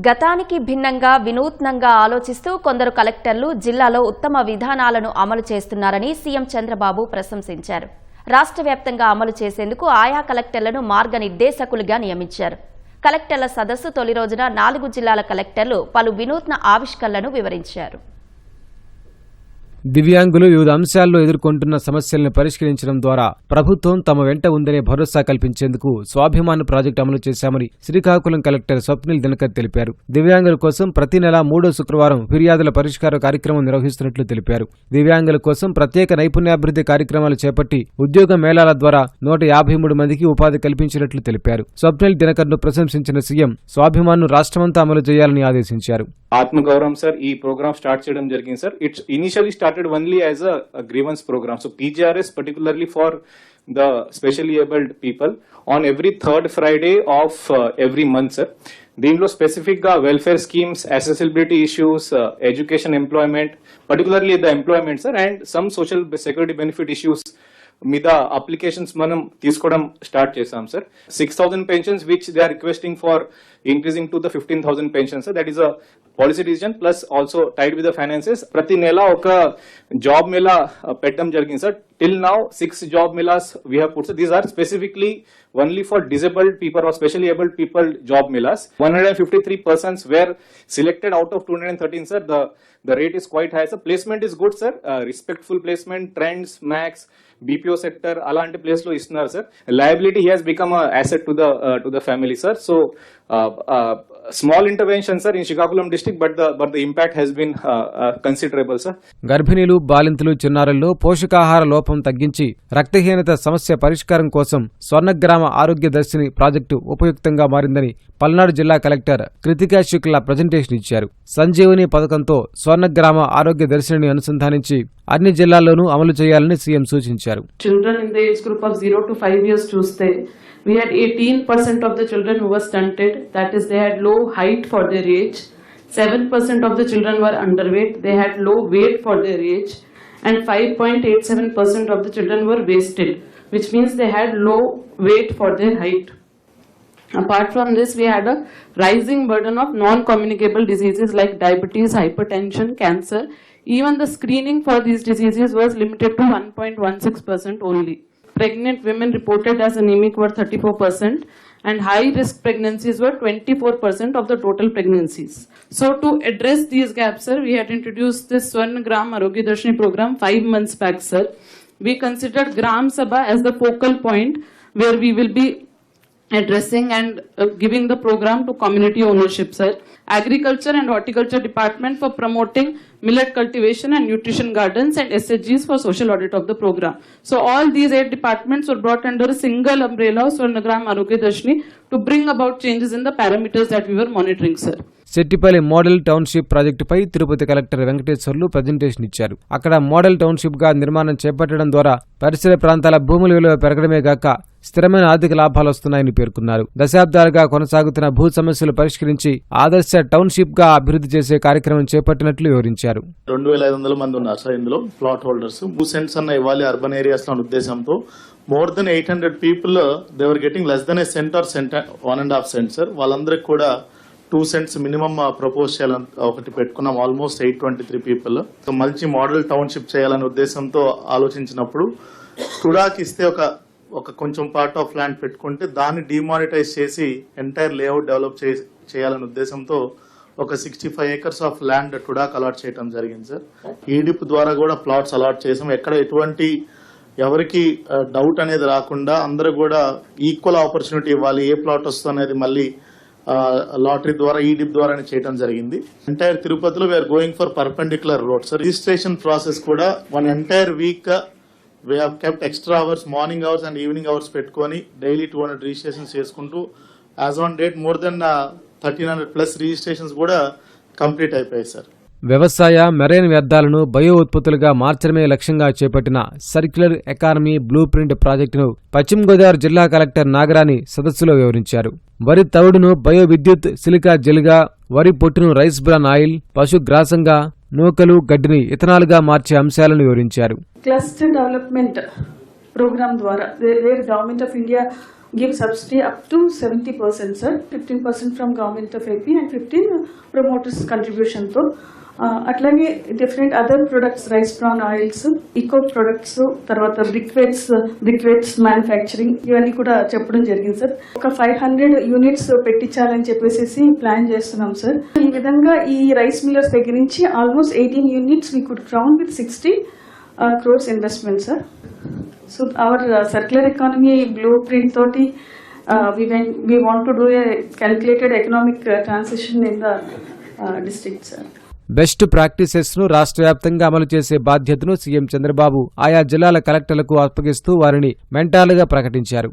గతానికి భిన్నంగా వినూత్నంగా ఆలోచిస్తూ కొందరు కలెక్టర్లు జిల్లాలో ఉత్తమ విధానాలను అమలు చేస్తున్నారని సీఎం చంద్రబాబు ప్రశంసించారు. రాష్ట్ర వ్యాప్తంగా అమలు చేసేందుకు ఆయా కలెక్టర్లను మార్గనిర్దేశకులుగా నియమించారు. కలెక్టర్ల సదస్సు తొలి రోజున 4 జిల్లాల కలెక్టర్లు పలు వినూత్న ఆవిష్కరణలను వివరించారు. దివ్యాంగులు వివిధ అంశాల్లో ఎదుర్కొంటున్న సమస్యలను పరిష్కరించడం ద్వారా ప్రభుత్వం తమ వెంట ఉందనే భరోసా కల్పించేందుకు స్వాభిమాన్ ప్రాజెక్టు అమలు చేశామని శ్రీకాకుళం కలెక్టర్ స్వప్నిల్ దినకర్ తెలిపారు. దివ్యాంగుల కోసం ప్రతి నెల 3వ శుక్రవారం ఫిర్యాదుల పరిష్కార కార్యక్రమం నిర్వహిస్తున్నట్లు తెలిపారు. దివ్యాంగుల కోసం ప్రత్యేక నైపుణ్యాభివృద్ధి కార్యక్రమాలు చేపట్టి ఉద్యోగ మేళాల ద్వారా 153 మందికి ఉపాధి కల్పించినట్లు తెలిపారు. స్వప్నిల్ దినకర్ ను ప్రశంసించిన సీఎం స్వాభిమాన్ ను రాష్ట్రమంతా అమలు చేయాలని ఆదేశించారు. ఆత్మగౌరవం సార్ ఈ ప్రోగ్రామ్ స్టార్ట్ చేయడం జరిగింది sir. It's initially started only as a grievance program. So PGRS particularly for the specially abled people on every third Friday of every month sir. దీనిలో స్పెసిఫిక్ గా welfare schemes, accessibility issues, education, employment, particularly the employment sir, and some social security benefit issues మీద applications మనం తీసుకోవడం start చేసాం sir. 6,000 pensions which they are requesting for increasing to the 15,000 pensions sir. That is a policy decision plus also tied with the finances. ప్రతి నెల ఒక job mela పెట్టడం జరిగింది sir. Till now 6 job melas we have put. These are specifically only for disabled people or specially abled people job melas. 153 persons were selected out of 213 sir. The rate is quite high sir. Placement is good sir. Respectful placement, trends, max, BPO sector alanti place lo istunaru sir. Liability has become a asset to the family sir. So small intervention sir in Srikakulam district, but the impact has been considerable sir. గర్భిణీలు, బాలింతలు, చిన్నారుల్లో పోషకాహార లోపం తగ్గించి రక్తహీనత సమస్య పరిష్కారం కోసం స్వర్ణగ్రామ ఆరోగ్య దర్శిని ప్రాజెక్టు ఉపయుక్తంగా మారిందని పల్నాడు జిల్లా కలెక్టర్ కృతికా శుక్లా ప్రజెంటేషన్ ఇచ్చారు. సంజీవని పథకంతో స్వర్ణగ్రామ ఆరోగ్య దర్శిని అనుసంధానించి అన్ని జిల్లాల్లోనూ అమలు చేయాలని సీఎం సూచించారు. Children in the age group of 0 to 5 years చూస్తే we had 18% of the children who were stunted, that is they had low height for their age. 7% of the children were underweight, they had low weight for their age, and 5.87% of the children were wasted, which means they had low weight for their height. Apart from this, we had a rising burden of non-communicable diseases like diabetes, hypertension, cancer. Even the screening for these diseases was limited to 1.16% only. Pregnant women reported as anemic were 34%, and high-risk pregnancies were 24% of the total pregnancies. So to address these gaps, sir, we had introduced this Swarnagram Arogya Darshini program 5 months back, sir. We considered Gram Sabha as the focal point where we will be addressing and giving the program to community ownership, sir. Agriculture and Horticulture Department for promoting millet cultivation and nutrition gardens, and SHGs for social audit of the program. So all these 8 departments were brought under a single umbrella of Swarnagram Arogya Darshini to bring about changes in the parameters that we were monitoring, sir. Settipalli model township ప్రాజెక్టుపై Tirupati collector Venkateswarlu presentation ఇచ్చారు. అక్కడ model township గా నిర్మాణం చేపట్టడం ద్వారా పరిసర ప్రాంతాల భూముల విలువ పెరగడమే గాక స్థిరమైన ఆర్థిక లాభాలు వస్తున్నాయని పేర్కొన్నారు. దశాబ్దాలుగా కొనసాగుతున్న భూ సమస్యలు పరిష్కరించి ఆదర్శ టౌన్షిప్ గా అభివృద్ధి చేసే కార్యక్రమం చేపట్టినట్లు వివరించారు. 2,500 మంది ఉన్నారు సార్ ఇందులో ప్లాట్ హోల్డర్స్. 2 cents అన్న ఇవ్వాలి అర్బన్ ఏరియాస్ లో ఉద్దేశంతో more than 800 people they were getting less than a cent or 1.5 cents sir. వాళ్ళందరికి కూడా 2 cents మినిమం ప్రపోజ్ చేయాలని ఒకటి పెట్టుకున్నాం. Almost 823 people. సో మంచి మోడల్ టౌన్షిప్ చేయాలనే ఉద్దేశంతో ఆలోచించినప్పుడు టుడాకి ఇస్తే ఒక కొంచెం పార్ట్ ఆఫ్ ల్యాండ్ పెట్టుకుంటే దాన్ని డిమానిటైజ్ చేసి ఎంటైర్ లేఅవుట్ డెవలప్ చేయాలనే ఉద్దేశంతో ఒక 65 acres ఆఫ్ ల్యాండ్ టుడాక్ అలాట్ చేయడం జరిగింది సార్. ఈడిప్ ద్వారా కూడా ప్లాట్స్ అలాట్ చేసాం. ఎక్కడ ఎటువంటి ఎవరికి డౌట్ అనేది రాకుండా అందరూ కూడా ఈక్వల్ ఆపర్చునిటీ ఇవ్వాలి. ఏ ప్లాట్ వస్తుంది అనేది మళ్ళీ లాటరీ ద్వారా ఈడిప్ ద్వారా చేయడం జరిగింది. ఎంటైర్ తిరుపతిలో we are going for perpendicular road sir. Registration process కూడా 1 entire week we have kept extra hours, morning hours and evening hours పెట్టుకొని డైలీ 200 రిజిస్ట్రేషన్స్ చేసుకుంటూ as on date more than 1,300+ registrations కూడా కంప్లీట్ అయిపోయాయి సార్. వ్యవసాయ, marine వ్యర్థాలను bio ఉత్పత్తులుగా మార్చడమే లక్ష్యంగా చేపట్టిన సర్క్యులర్ ఎకానమీ బ్లూ ప్రింట్ ప్రాజెక్టును పశ్చిమ గోదావరి జిల్లా కలెక్టర్ నాగరాణి సదస్సులో వివరించారు. వరి తవుడును బయో విద్యుత్ సిలికా జెల్గా, వరి పొట్టును రైస్ బ్రాన్ ఆయిల్, పశుగ్రాసంగా, నూకలు, గడ్డిని ఇథనాల్గా మార్చే అంశాలను వివరించారు. క్లస్టర్ డెవలప్మెంట్ ప్రోగ్రామ్ ద్వారా where government of India give subsidy up to 70%, sir. 15% from government of AP and 15 promoters contribution to. అట్లాగే different other products, rice bran oils, eco products, తర్వాత brick weights manufacturing, ఇవన్నీ కూడా చెప్పడం జరిగింది sir. ఒక 500 units పెట్టించాలని చెప్పేసి plan చేస్తున్నాం sir. ఈ విధంగా ఈ రైస్ మిల్లర్స్ దగ్గర నుంచి almost 18 units we could ground with 60 crores investment sir. So our circular economy blue print తోటి we want to do a calculated economic transition in the district, sir. Best practices ను రాష్ట్ర వ్యాప్తంగా అమలు చేసే బాధ్యతను CM Chandrababu ఆయా జిల్లాల కలెక్టర్లకు అప్పగిస్తూ వారిని మెంటాలుగా ప్రకటించారు.